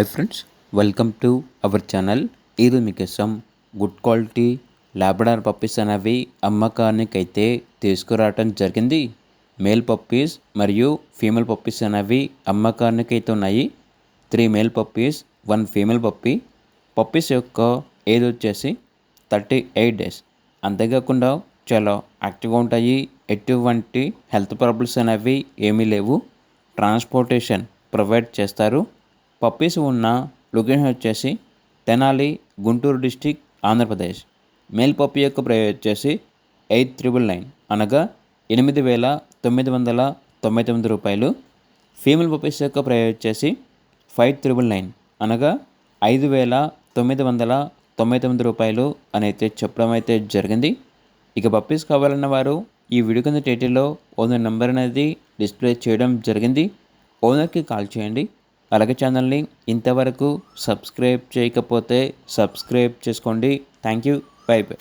Hi friends, welcome to our channel. ఇది మీకోసం good quality Labrador puppies అనేవి అమ్మకానికి అయితే తీసుకురావటం జరిగింది. మేల్ పప్పీస్ మరియు ఫీమేల్ పప్పీస్ అనేవి అమ్మకానికి అయితే ఉన్నాయి. 3 male puppies, 1 female puppy. Puppies యొక్క ఏజ్ వచ్చేసి 38 డేస్. అంతేకాకుండా చాలా యాక్టివ్గా ఉంటాయి. ఎటువంటి హెల్త్ ప్రాబ్లమ్స్ అనేవి ఏమీ లేవు. ట్రాన్స్పోర్టేషన్ ప్రొవైడ్ చేస్తారు. పప్పీస్ ఉన్న లొకేషన్ వచ్చేసి Tenali, Guntur district, Andhra Pradesh. Male puppy యొక్క ప్రైస్ వచ్చేసి 8,999 అనగా 8,999 రూపాయలు. ఫీమేల్ పప్పీస్ యొక్క ప్రైస్ వచ్చేసి 5,999 అనగా 5,999 రూపాయలు అని అయితే చెప్పడం అయితే జరిగింది. ఇక పప్పీస్ కావాలన్న వారు ఈ వీడియో కింద టైటిల్లో ఓనర్ నెంబర్ అనేది డిస్ప్లే చేయడం జరిగింది. ఓనర్కి కాల్ చేయండి. అలాగే ఛానల్ని ఇంతవరకు సబ్స్క్రైబ్ చేయకపోతే సబ్స్క్రైబ్ చేసుకోండి. Thank you. By by.